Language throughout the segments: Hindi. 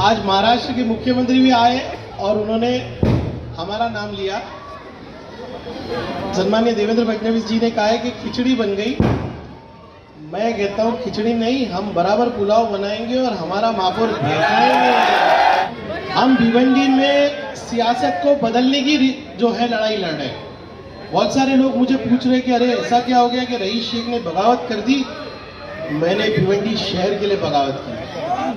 आज महाराष्ट्र के मुख्यमंत्री भी आए और उन्होंने हमारा नाम लिया। सम्माननीय देवेंद्र फडणवीस जी ने कहा है कि खिचड़ी बन गई। मैं कहता हूं खिचड़ी नहीं, हम बराबर पुलाव बनाएंगे और हमारा महापौर दिखाएंगे। हम भिवंडी में सियासत को बदलने की जो है लड़ाई लड़ रहे हैं। बहुत सारे लोग मुझे पूछ रहे कि अरे ऐसा क्या हो गया कि रईस शेख ने बगावत कर दी। मैंने भिवंडी शहर के लिए बगावत की।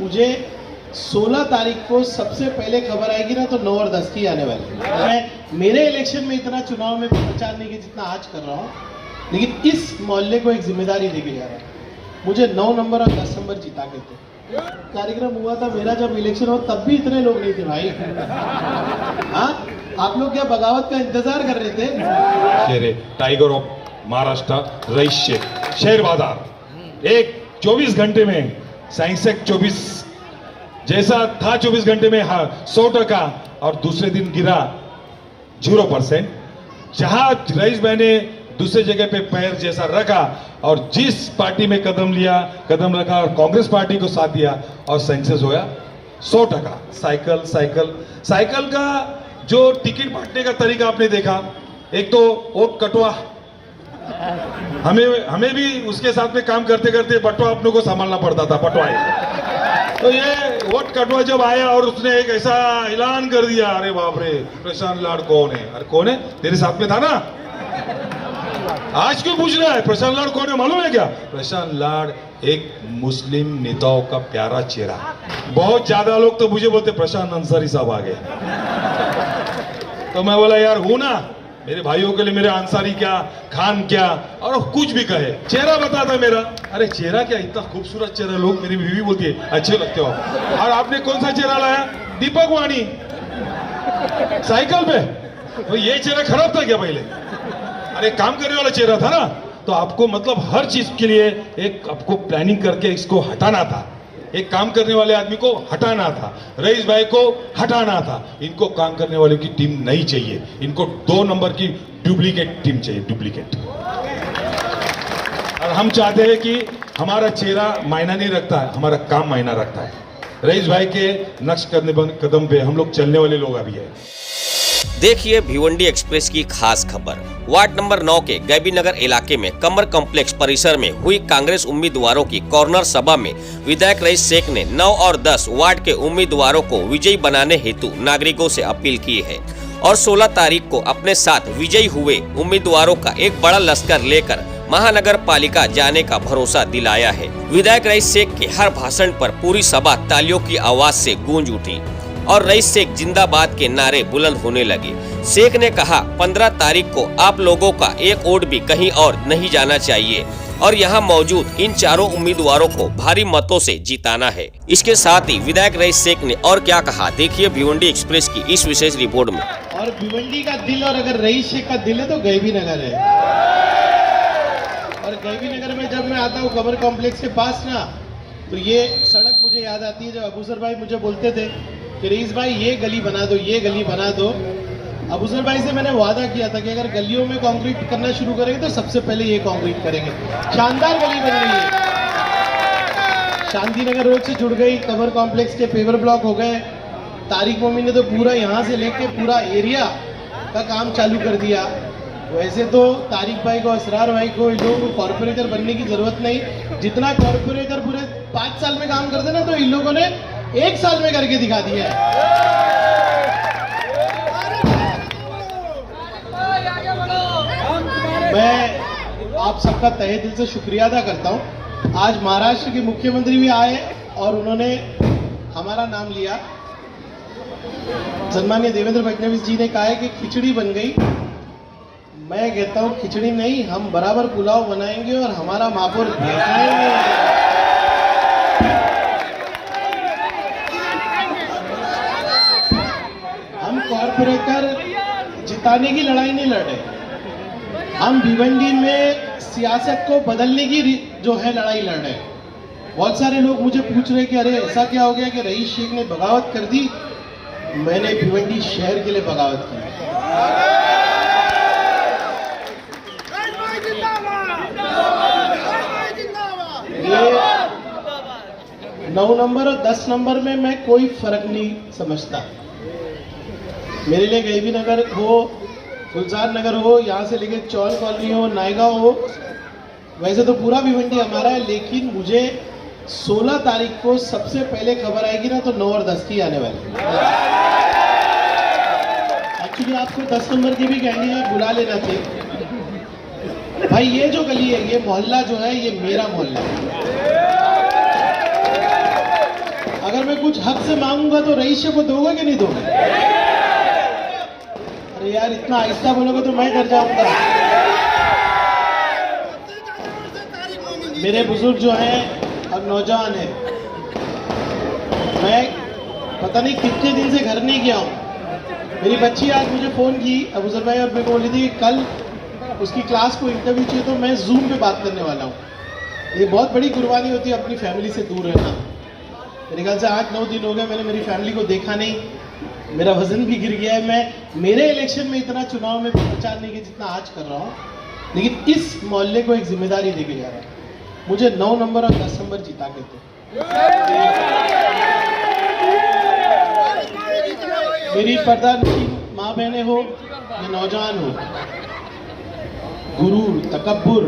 मुझे 16 तारीख को सबसे पहले खबर आएगी ना तो 9 और 10 की आने वाली है। मैं मेरे इलेक्शन में इतना चुनाव में प्रचार नहीं किया जितना आज कर रहा हूँ, लेकिन इस मोहल्ले को एक जिम्मेदारी देके जा रहा हूँ। मुझे 9 नंबर और 10 नंबर जिता के थे। कार्यक्रम हुआ था मेरा जब इलेक्शन हो, तब भी इतने लोग नहीं थे भाई। हाँ, आप लोग क्या बगावत का इंतजार कर रहे थे? Tiger of Maharashtra Raees Shaikh share बाजार एक 24 घंटे में सेंसेक्स 24 जैसा था 24 घंटे में 100% और दूसरे दिन गिरा 0%। जहां रईस भाई ने दूसरे जगह पे पैर जैसा रखा और जिस पार्टी में कदम रखा और कांग्रेस पार्टी को साथ दिया और सेंसेस होया 100%। साइकिल का जो टिकट बांटने का तरीका आपने देखा, एक तो वोट कटवा, हमें भी उसके साथ में काम करते करते बटवा अपनों को संभालना पड़ता था, बटवाए। तो ये वोट कटवा जब आया और उसने एक ऐसा ऐलान कर दिया, अरे बाप रे, प्रशांत लाड कौन है? अरे कौन है? तेरे साथ में था ना? आज क्यों पूछ रहा है प्रशांत लाड कौन है? मालूम है क्या? प्रशांत लाड एक मुस्लिम नेताओं का प्यारा चेहरा। बहुत ज्यादा लोग तो मुझे बोलते प्रशांत अंसारी साहब आ गए। तो मैं बोला यार हूं ना, मेरे भाइयों के लिए मेरे अंसारी क्या, खान क्या, और कुछ भी कहे, चेहरा बताता मेरा। अरे चेहरा क्या, इतना खूबसूरत चेहरा, लोग मेरी बीवी बोलती है अच्छे लगते हो। और आपने कौन सा चेहरा लाया? दीपक वाणी साइकिल पे। तो ये चेहरा खराब था क्या पहले? अरे काम करने वाला चेहरा था ना। तो आपको मतलब हर चीज के लिए एक आपको प्लानिंग करके इसको हटाना था। एक काम करने वाले आदमी को हटाना था, रईस भाई को हटाना था। इनको काम करने वाले की टीम नहीं चाहिए, इनको 2 नंबर की डुप्लीकेट टीम चाहिए, डुप्लीकेट। और हम चाहते हैं कि हमारा चेहरा मायना नहीं रखता है, हमारा काम मायना रखता है। रईस भाई के नक्श कदम पे हम लोग चलने वाले लोग अभी है। देखिए भिवंडी एक्सप्रेस की खास खबर। वार्ड नंबर 9 के गैबी नगर इलाके में कमर कॉम्प्लेक्स परिसर में हुई कांग्रेस उम्मीदवारों की कॉर्नर सभा में विधायक रईस शेख ने 9 और 10 वार्ड के उम्मीदवारों को विजयी बनाने हेतु नागरिकों से अपील की है और 16 तारीख को अपने साथ विजयी हुए उम्मीदवारों का एक बड़ा लश्कर लेकर महानगर पालिका जाने का भरोसा दिलाया है। विधायक रईस शेख के हर भाषण पर पूरी सभा तालियों की आवाज से गूंज उठी और रईस शेख जिंदाबाद के नारे बुलंद होने लगे। शेख ने कहा 15 तारीख को आप लोगों का एक वोट भी कहीं और नहीं जाना चाहिए और यहाँ मौजूद इन चारों उम्मीदवारों को भारी मतों से जिताना है। इसके साथ ही विधायक रईस शेख ने और क्या कहा, देखिए भिवंडी एक्सप्रेस की इस विशेष रिपोर्ट में। और भिवंडी का दिल, और अगर रईस शेख का दिल है तो गैबी नगर है। और गैबी नगर में जब मैं आता हूँ कमर कॉम्प्लेक्स के पास ना, तो ये सड़क मुझे याद आती है जब अबूसर भाई मुझे बोलते थे कि रईस भाई ये गली बना दो, ये गली बना दो। अबूसर भाई से मैंने वादा किया था कि अगर गलियों में कंक्रीट करना शुरू करेंगे तो सबसे पहले ये कंक्रीट करेंगे। शानदार गली बन गई है, शांति नगर रोड से जुड़ गई, कमर कॉम्प्लेक्स के पेवर ब्लॉक हो गए। तारिक मोमी ने तो पूरा यहाँ से लेके पूरा एरिया का काम चालू कर दिया। वैसे तो तारिक भाई को, असरार भाई को, इन लोगों को कॉर्पोरेटर बनने की जरूरत नहीं। जितना कॉर्पोरेटर पूरे 5 साल में काम करते ना, तो इन लोगों ने 1 साल में करके दिखा दिया है। मैं आप सबका तहे दिल से शुक्रिया अदा करता हूं। आज महाराष्ट्र के मुख्यमंत्री भी आए और उन्होंने हमारा नाम लिया। सम्माननीय देवेंद्र फडणवीस जी ने कहा है कि खिचड़ी बन गई। मैं कहता हूं खिचड़ी नहीं, हम बराबर पुलाव बनाएंगे और हमारा महापौर दिखाएंगे। हम कॉर्पोरेटर जिताने की लड़ाई नहीं लड़ रहे, हम भिवंडी में सियासत को बदलने की जो है लड़ाई लड़ रहे हैं। बहुत सारे लोग मुझे पूछ रहे कि अरे ऐसा क्या हो गया कि रईस शेख ने बगावत कर दी। मैंने भिवंडी शहर के लिए बगावत की। 9 नंबर और 10 नंबर में मैं कोई फर्क नहीं समझता। मेरे लिए गैबी नगर हो, गुलजार नगर हो, यहाँ से लेके चौल कॉलोनी हो, नायगांव हो, वैसे तो पूरा भिवंडी हमारा है, लेकिन मुझे 16 तारीख को सबसे पहले खबर आएगी ना तो 9 और 10 की आने वाली। एक्चुअली आपको 10 नंबर के भी कैंडिडेट बुला लेना थे भाई। ये जो गली है, ये मोहल्ला जो है, ये मेरा मोहल्ला है। अगर मैं कुछ हक से मांगूंगा तो रईस को दोगे कि नहीं दोगे? अरे यार इतना आहिस्ता बोलोगे तो मैं डर जाऊंगा। मेरे बुजुर्ग जो हैं और नौजवान हैं, मैं पता नहीं कितने दिन से घर नहीं गया हूँ। मेरी बच्ची आज मुझे फ़ोन की अबूजर भाई, और मैं बोली थी कि कल उसकी क्लास को इंटरव्यू चाहिए, तो मैं जूम पे बात करने वाला हूँ। ये बहुत बड़ी कुर्बानी होती है अपनी फैमिली से दूर रहना। मेरे ख्याल से 8-9 दिन हो गए मैंने मेरी फैमिली को देखा नहीं, मेरा वजन भी गिर गया है। मैं मेरे इलेक्शन में इतना चुनाव में प्रचार नहीं किया जितना आज कर रहा हूँ, लेकिन इस मोहल्ले को एक जिम्मेदारी देके जा रहा है। मुझे 9 नंबर और 10 नंबर जिता के दो। मेरी प्रधान की माँ बहनें हो या नौजवान हो, गुरूर, तकब्बुर,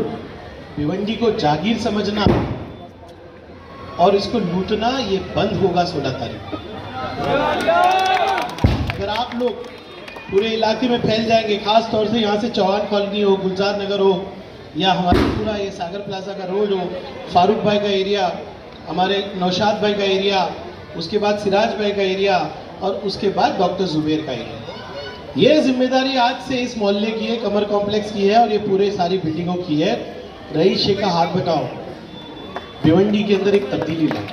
भिवंडी को जागीर समझना और इसको लूटना, ये बंद होगा 16 तारीख को। अगर आप लोग पूरे इलाके में फैल जाएंगे, खास तौर से यहाँ से चौहान कॉलोनी हो, गुलजार नगर हो, या हमारा पूरा ये सागर प्लाजा का रोड हो, फारूक भाई का एरिया, हमारे नौशाद भाई का एरिया, उसके बाद सिराज भाई का एरिया, और उसके बाद डॉक्टर जुबेर का एरिया। ये जिम्मेदारी आज से इस मोहल्ले की है, कमर कॉम्प्लेक्स की है, और ये पूरे सारी बिल्डिंगों की है। रईस शेख का हाथ बटाओ, भिवंडी के अंदर एक तब्दीली लाओ।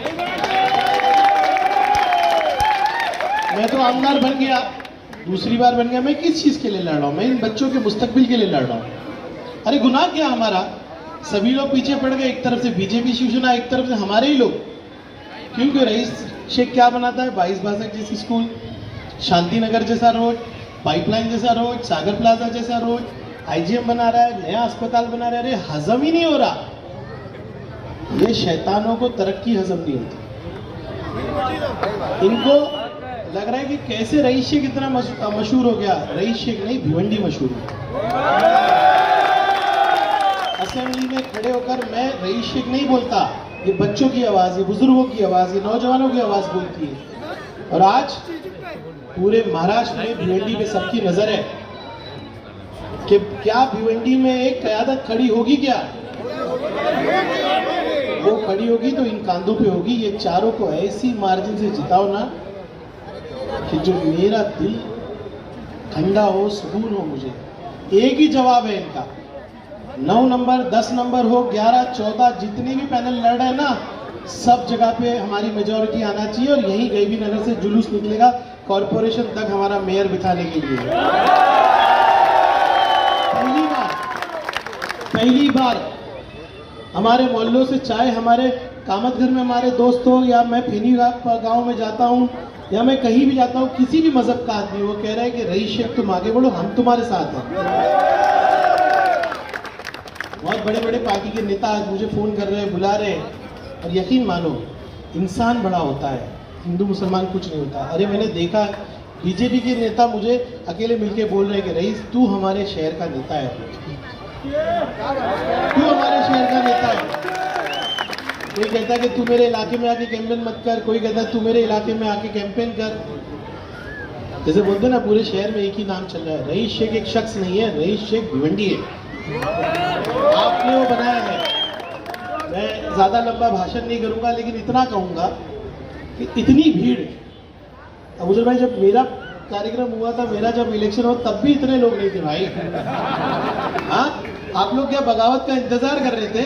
मैं तो आमदार बन गया, दूसरी बार बन गया, मैं किस चीज के लिए लड़ रहा हूँ? मैं इन बच्चों के मुस्तकबिल के लिए लड़ रहा हूँ। अरे गुनाह क्या हमारा? सभी लोग पीछे पड़ गए, एक तरफ से बीजेपी शिवसेना, एक तरफ से हमारे ही लोग। क्योंकि रईस शेख क्या बनाता है? 22 बासठ जैसी स्कूल, शांति नगर जैसा रोड, पाइपलाइन जैसा रोड, सागर प्लाजा जैसा रोड, आईजीएम बना रहा है, नया अस्पताल बना रहा है। अरे हजम ही नहीं हो रहा। ये शैतानों को तरक्की हजम नहीं होती। इनको लग रहा है कि कैसे रईस शेख इतना मशहूर हो गया। रईस शेख नहीं, भिवंडी मशहूर है। असेंबली में खड़े होकर मैं रईस शेख नहीं बोलता, ये बच्चों की आवाज, ये बुजुर्गों की आवाज, ये नौजवानों की आवाज बोलती है। और आज पूरे महाराष्ट्र में भिवंडी पे सबकी नजर है कि क्या भिवंडी में एक क़यादत खड़ी होगी? क्या वो खड़ी होगी तो इन कांधों पे होगी। ये चारों को ऐसी मार्जिन से जिताओ ना कि जो मेरा दिल ठंडा हो, सुकून हो। मुझे एक ही जवाब है इनका, 9 नंबर, 10 नंबर हो, 11, 14, जितने भी पैनल लड़ रहे हैं ना, सब जगह पे हमारी मेजॉरिटी आना चाहिए। और यही गैबी नगर से जुलूस निकलेगा कॉर्पोरेशन तक हमारा मेयर बिठाने के लिए। पहली बार हमारे मोहल्लों से, चाहे हमारे कामत घर में हमारे दोस्त हो, या मैं फेनी गांव में जाता हूं, या मैं कहीं भी जाता हूं, किसी भी मजहब का आदमी, वो कह रहा है कि रईस शेख तुम आगे बढ़ो, हम तुम्हारे साथ हैं। बहुत बड़े बड़े पार्टी के नेता आज मुझे फोन कर रहे हैं, बुला रहे हैं, और यकीन मानो इंसान बड़ा होता है, हिंदू मुसलमान कुछ नहीं होता। अरे मैंने देखा बीजेपी के नेता मुझे अकेले मिलके बोल रहे हैं कि रईस तू हमारे शहर का नेता है, तू हमारे शहर का नेता है। कोई कहता है कि तू मेरे इलाके में आके कैंपेन मत कर, कोई कहता है तू मेरे इलाके में आके कैंपेन कर। जैसे बोलते ना, पूरे शहर में एक ही नाम चल रहा है। रईस शेख एक शख्स नहीं है, रईस शेख भिवंडी है, आपने वो बनाया है। मैं ज्यादा लंबा भाषण नहीं करूंगा, लेकिन इतना कहूंगा कि इतनी भीड़, अबूजर भाई जब मेरा कार्यक्रम हुआ था, मेरा जब इलेक्शन हुआ, तब भी इतने लोग नहीं थे भाई। हाँ, आप लोग क्या बगावत का इंतजार कर रहे थे?